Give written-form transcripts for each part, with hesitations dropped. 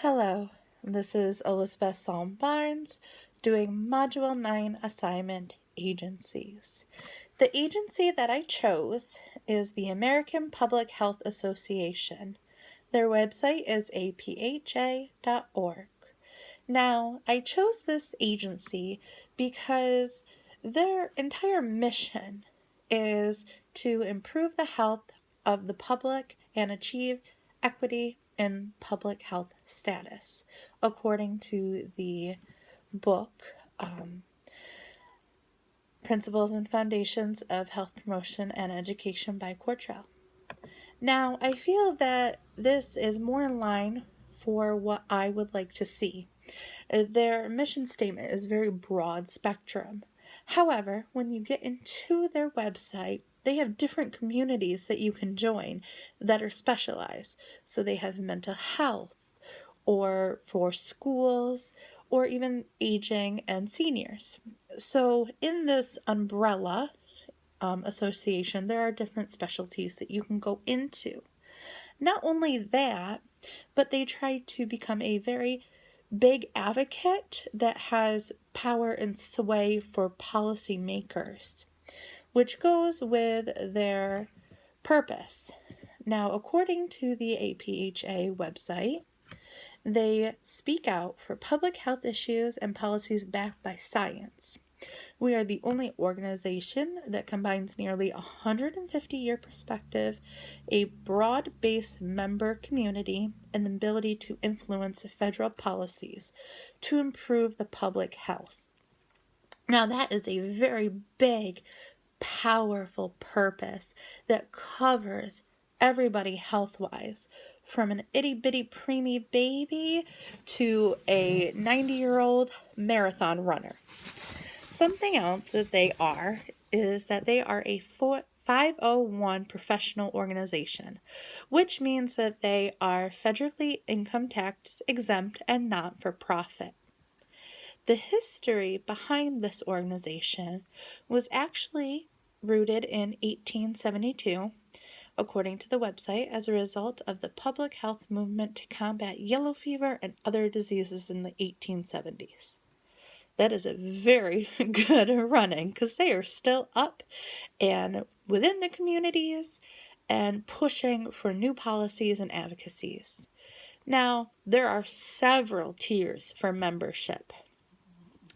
Hello, this is Elizabeth Salm-Barnes doing Module 9 assignment agencies. The agency that I chose is the American Public Health Association. Their website is apha.org. Now, I chose this agency because their entire mission is to improve the health of the public and achieve equity in public health status, according to the book Principles and Foundations of Health Promotion and Education by Cortrell. Now, I feel that this is more in line for what I would like to see. Their mission statement is very broad spectrum. However, when you get into their website, they have different communities that you can join that are specialized. So they have mental health, or for schools, or even aging and seniors. So in this umbrella association, there are different specialties that you can go into. Not only that, but they try to become a very big advocate that has power and sway for policymakers, which goes with their purpose. Now, according to the APHA website, they speak out for public health issues and policies backed by science. We are the only organization that combines nearly 150-year perspective, a broad-based member community, and the ability to influence federal policies to improve the public health. Now, that is a very big, powerful purpose that covers everybody health-wise, from an itty-bitty preemie baby to a 90-year-old marathon runner. Something else that they are is that they are a 501 professional organization, which means that they are federally income tax exempt and not for profit. The history behind this organization was actually rooted in 1872, according to the website, as a result of the public health movement to combat yellow fever and other diseases in the 1870s. That is a very good running because they are still up and within the communities and pushing for new policies and advocacies. Now, there are several tiers for membership.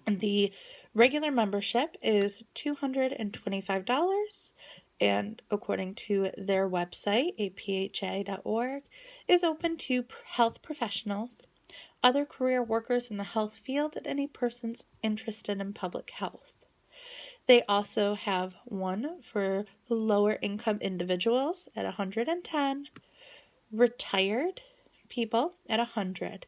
The regular membership is $225, and according to their website, apha.org, is open to health professionals, other career workers in the health field, and any persons interested in public health. They also have one for lower income individuals at $110, retired people at $100.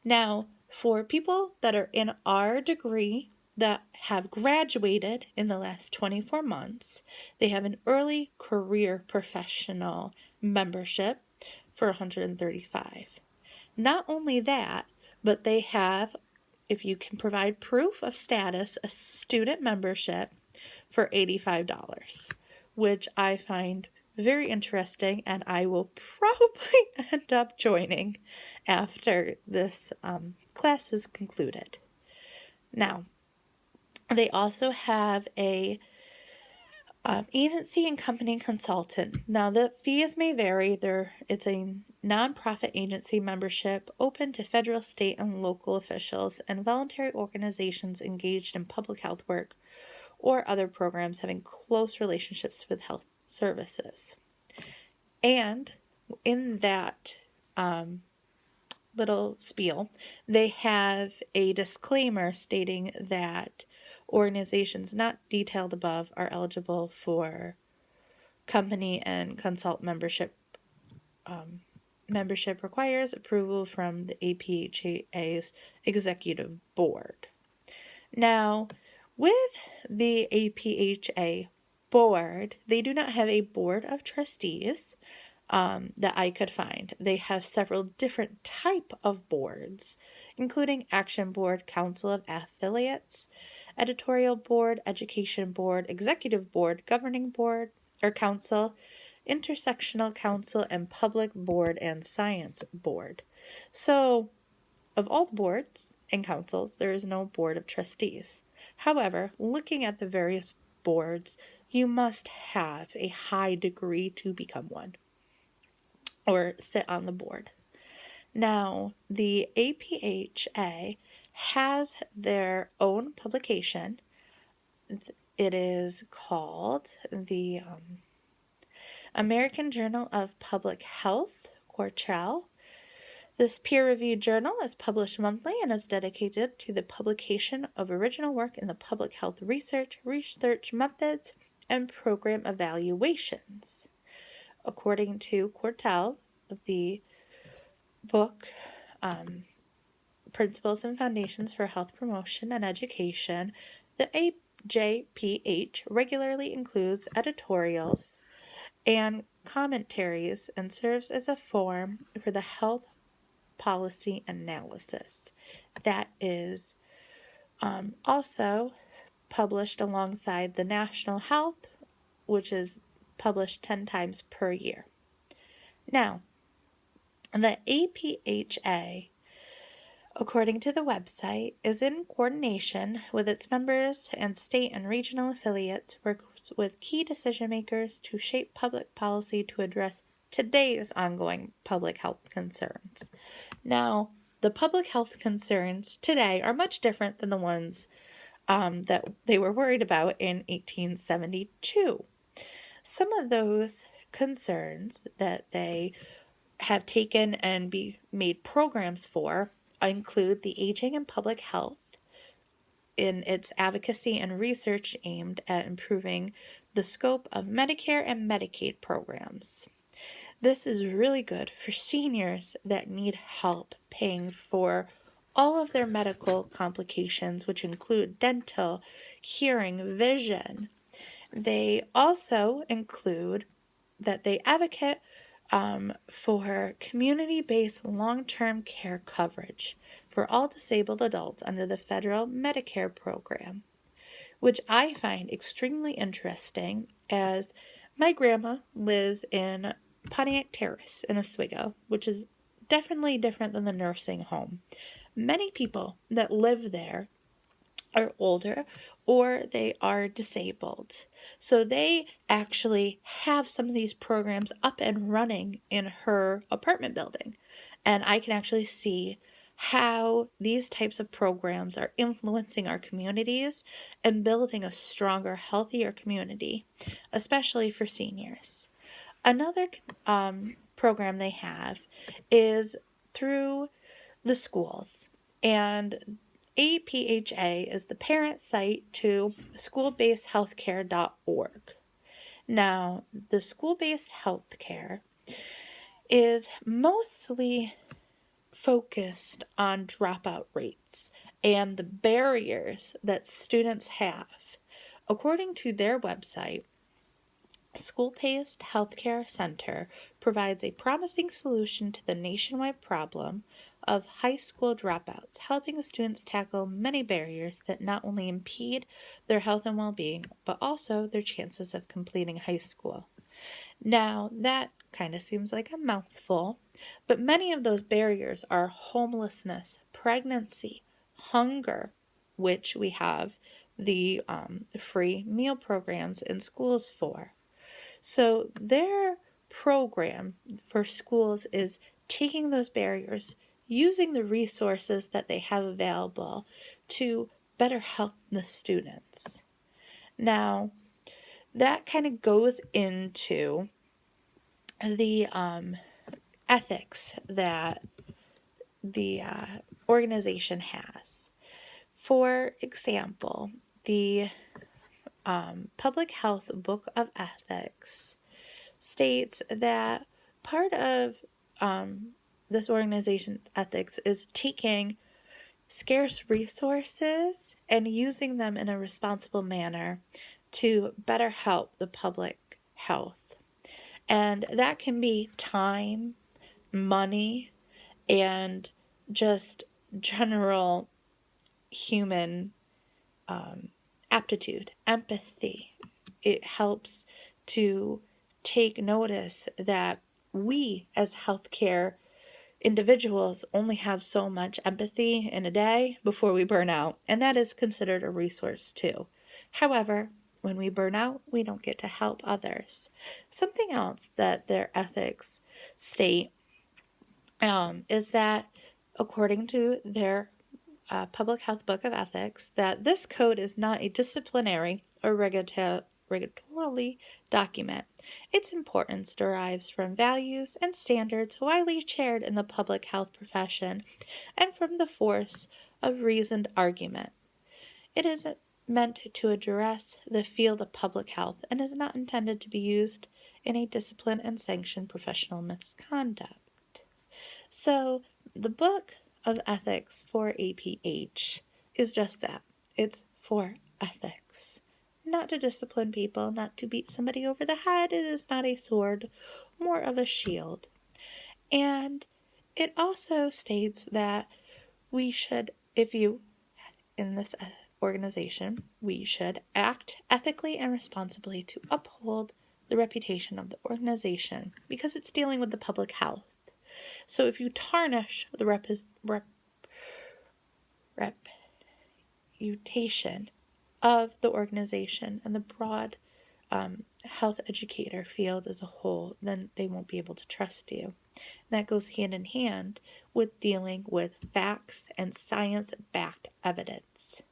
Now, for people that are in our degree that have graduated in the last 24 months, they have an early career professional membership for $135. Not only that, but they have, if you can provide proof of status, a student membership for $85, which I find very interesting, and I will probably end up joining after this class is concluded. Now, they also have a agency and company consultant. Now, the fees may vary. It's a nonprofit agency membership open to federal, state, and local officials and voluntary organizations engaged in public health work or other programs having close relationships with health services. And in that little spiel, they have a disclaimer stating that organizations not detailed above are eligible for company and consult membership. Membership requires approval from the APHA's executive board. Now, with the APHA board, they do not have a board of trustees that I could find. They have several different type of boards, including Action Board, Council of Affiliates, Editorial Board, Education Board, Executive Board, Governing Board or Council, Intersectional Council, and Public Board and Science Board. So of all the boards and councils, there is no board of trustees. However, looking at the various boards, you must have a high degree to become one or sit on the board. Now, the APHA has their own publication. It is called the American Journal of Public Health, Quartrell. This peer-reviewed journal is published monthly and is dedicated to the publication of original work in the public health research methods, and program evaluations. According to Quartrell, the book Principles and Foundations for Health Promotion and Education, the AJPH regularly includes editorials and commentaries and serves as a forum for the health policy analysis. That is also published alongside the National Health, which is published 10 times per year. Now, the APHA, according to the website, is in coordination with its members and state and regional affiliates, works with key decision makers to shape public policy to address today's ongoing public health concerns. Now, the public health concerns today are much different than the ones that they were worried about in 1872. Some of those concerns that they have taken and made programs for include the aging and public health in its advocacy and research aimed at improving the scope of Medicare and Medicaid programs. This is really good for seniors that need help paying for all of their medical complications, which include dental, hearing, vision. They also include that they advocate for community-based long-term care coverage for all disabled adults under the federal Medicare program, which I find extremely interesting as my grandma lives in Pontiac Terrace in Oswego, which is definitely different than the nursing home. Many people that live there are older or they are disabled. So they actually have some of these programs up and running in her apartment building. And I can actually see how these types of programs are influencing our communities and building a stronger, healthier community, especially for seniors. Another program they have is through the schools, and APHA is the parent site to schoolbasedhealthcare.org. Now, the school-based healthcare is mostly focused on dropout rates and the barriers that students have. According to their website, School-Based Healthcare Center provides a promising solution to the nationwide problem of high school dropouts, helping students tackle many barriers that not only impede their health and well-being, but also their chances of completing high school. Now, that kind of seems like a mouthful, but many of those barriers are homelessness, pregnancy, hunger, which we have the free meal programs in schools for. So their program for schools is taking those barriers, using the resources that they have available to better help the students. Now, that kind of goes into the ethics that the organization has. For example, the Public Health Book of Ethics states that part of this organization's ethics is taking scarce resources and using them in a responsible manner to better help the public health. And that can be time, money, and just general human aptitude, empathy. It helps to take notice that we as healthcare individuals only have so much empathy in a day before we burn out, and that is considered a resource too. However, when we burn out, we don't get to help others. Something else that their ethics state is that, according to their Public Health Book of Ethics, that this code is not a disciplinary or regulatorily document. Its importance derives from values and standards widely shared in the public health profession and from the force of reasoned argument. It is meant to address the field of public health and is not intended to be used in a discipline and sanction professional misconduct. So, the Book of Ethics for APH is just that. It's for ethics. Not to discipline people, not to beat somebody over the head. It is not a sword, more of a shield. And it also states that we should, if you, in this organization, we should act ethically and responsibly to uphold the reputation of the organization because it's dealing with the public health. So if you tarnish the reputation of the organization and the broad health educator field as a whole, then they won't be able to trust you. And that goes hand in hand with dealing with facts and science-backed evidence,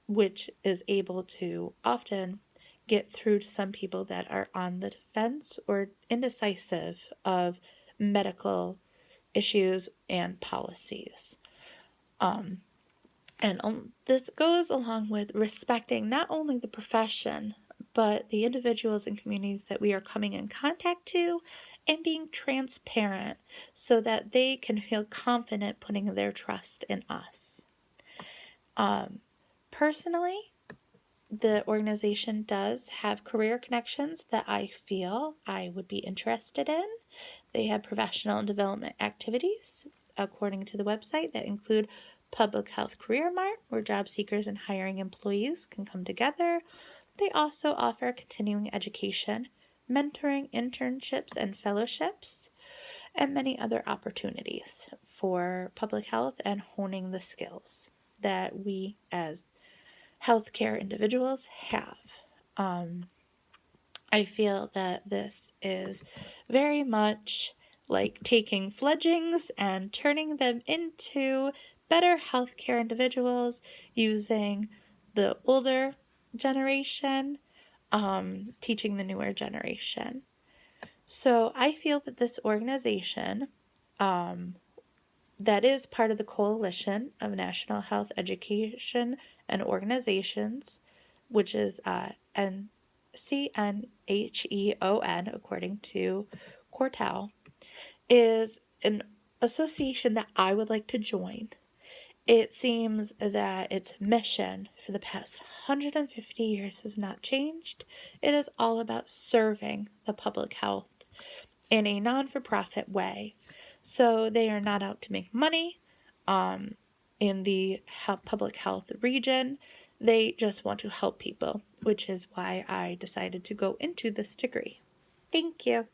which is able to often get through to some people that are on the defense or indecisive of medical issues and policies. This goes along with respecting not only the profession, but the individuals and communities that we are coming in contact to, and being transparent so that they can feel confident putting their trust in us. Personally, the organization does have career connections that I feel I would be interested in. They have professional development activities, according to the website, that include Public Health Career Mart, where job seekers and hiring employees can come together. They also offer continuing education, mentoring, internships, and fellowships, and many other opportunities for public health and honing the skills that we as healthcare individuals have. I feel that this is very much like taking fledglings and turning them into better healthcare individuals using the older generation, teaching the newer generation. So I feel that this organization, that is part of the Coalition of National Health Education and Organizations, which is CNHEON, according to Quartal, is an association that I would like to join. It seems that its mission for the past 150 years has not changed. It is all about serving the public health in a non-for-profit way. So they are not out to make money in the public health region. They just want to help people, which is why I decided to go into this degree. Thank you.